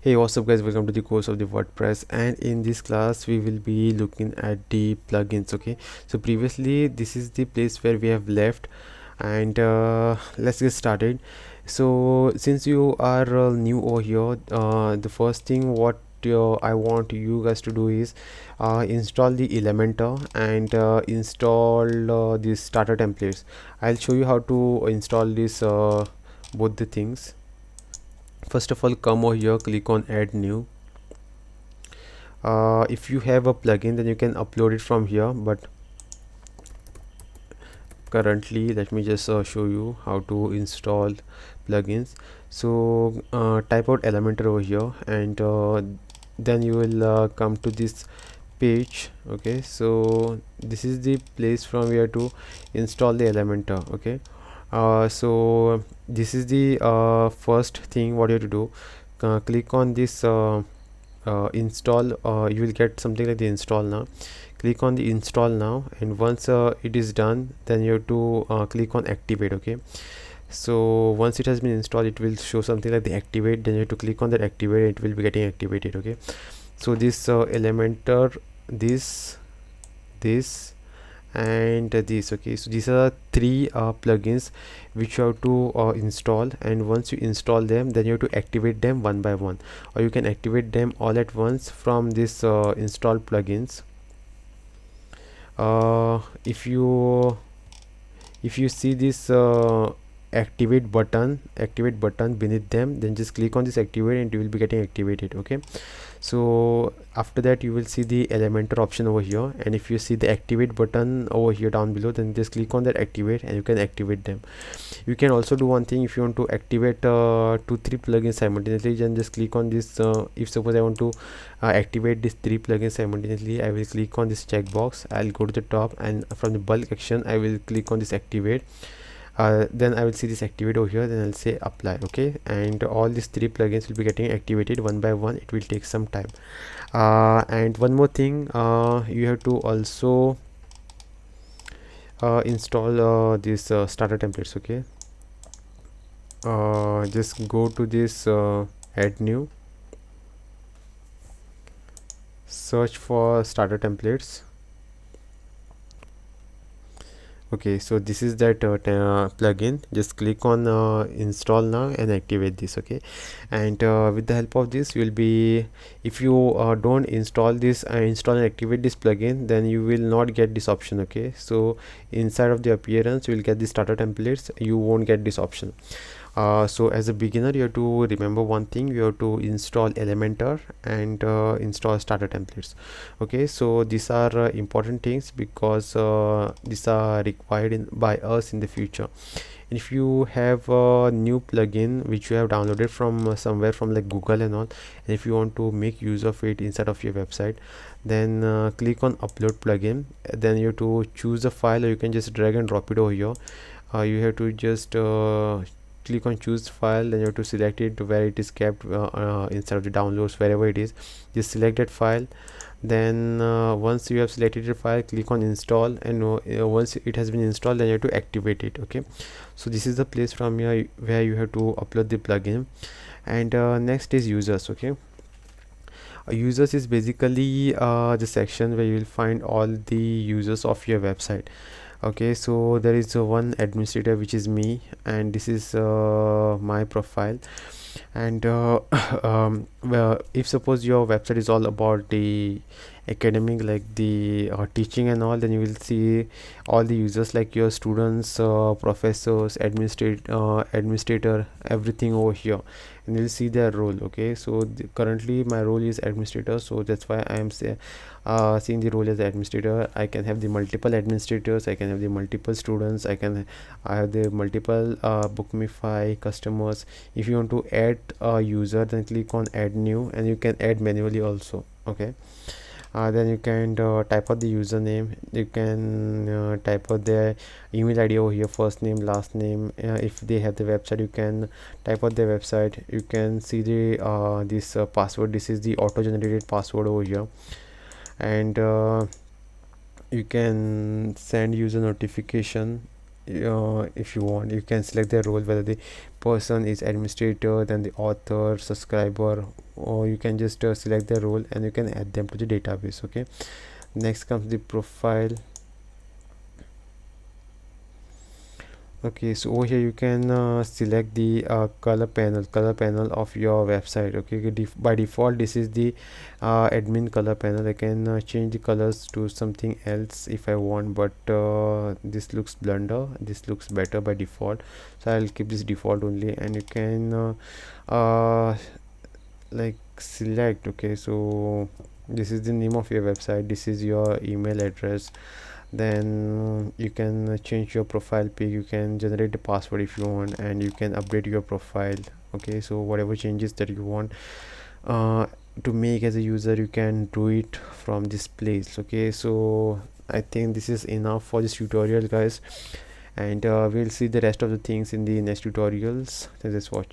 Hey, what's up guys, welcome to the course of the WordPress, and in this class we will be looking at the plugins. Okay, so previously this is the place where we have left, and let's get started. So since you are new over here, the first thing what I want you guys to do is install the Elementor and install these starter templates. I'll show you how to install this both the things. First of all, come over here, click on add new. If you have a plugin, then you can upload it from here, but currently let me just show you how to install plugins. So type out Elementor over here, and then you will come to this page. Okay, so this is the place from where to install the Elementor. Okay, so this is the first thing what you have to do. Click on this install. You will get something like the install now. Click on the install now, and once it is done, then you have to click on activate. Okay, so once it has been installed, it will show something like the activate. Then you have to click on that activate. It will be getting activated. Okay, so this Elementor, this and this. Okay, so these are three plugins which you have to install, and once you install them, then you have to activate them one by one, or you can activate them all at once from this install plugins. If you see this activate button beneath them, then just click on this activate and you will be getting activated. Okay, so after that you will see the Elementor option over here, and if you see the activate button over here down below, then just click on that activate and you can activate them. You can also do one thing. If you want to activate 2-3 plugins simultaneously, then just click on this. If suppose I want to activate these 3 plugins simultaneously, I will click on this checkbox. I'll go to the top, and from the bulk action I will click on this activate. Then I will see this activate over here, then I'll say apply. Okay, and all these 3 plugins will be getting activated one by one. It will take some time. And one more thing, you have to also install these starter templates. Okay, just go to this add new, search for starter templates. Okay, so this is that plugin. Just click on install now and activate this. Okay, and with the help of this, you will be, if you don't install this install and activate this plugin, then you will not get this option. Okay, so inside of the appearance you will get the starter templates, you won't get this option. So as a beginner, you have to remember one thing. You have to install Elementor and install starter templates. Okay, so these are important things because these are required by us in the future. And if you have a new plugin which you have downloaded from somewhere from like Google and all, and if you want to make use of it inside of your website, then click on upload plugin. Then you have to choose a file, or you can just drag and drop it over here. You have to just click on choose file, then you have to select it where it is kept inside of the downloads, wherever it is. Just select that file. Then once you have selected the file, click on install, and once it has been installed, then you have to activate it. Okay, so this is the place from here where you have to upload the plugin. And next is users. Okay, users is basically the section where you will find all the users of your website. Okay, so there is one administrator, which is me, and this is my profile. And well, if suppose your website is all about the academic, like the teaching and all, then you will see all the users like your students, professors, administrator, everything over here, and you'll see their role. Okay, so currently my role is administrator, so that's why I am seeing the role as the administrator. I can have the multiple administrators, I can have the multiple students, I have the multiple bookmify customers. If you want to add a user, then click on add new, and you can add manually also. Okay, then you can type out the username. You can type out their email ID over here, first name, last name. If they have the website, you can type out their website. You can see the this password. This is the auto generated password over here. And you can send user notification. If you want, you can select their role, whether the person is administrator, then the author, subscriber, or you can just select the role and you can add them to the database. Okay, next comes the profile. Okay, so over here you can select the color panel of your website. Okay, by default this is the admin color panel. I can change the colors to something else if I want, but this looks blunder, this looks better by default, so I'll keep this default only. And you can like select. Okay, so this is the name of your website, this is your email address. Then you can change your profile pic, you can generate the password if you want, and you can update your profile. Okay, so whatever changes that you want to make as a user, you can do it from this place. Okay, so I think this is enough for this tutorial, guys, and we'll see the rest of the things in the next tutorials. Thanks for watching.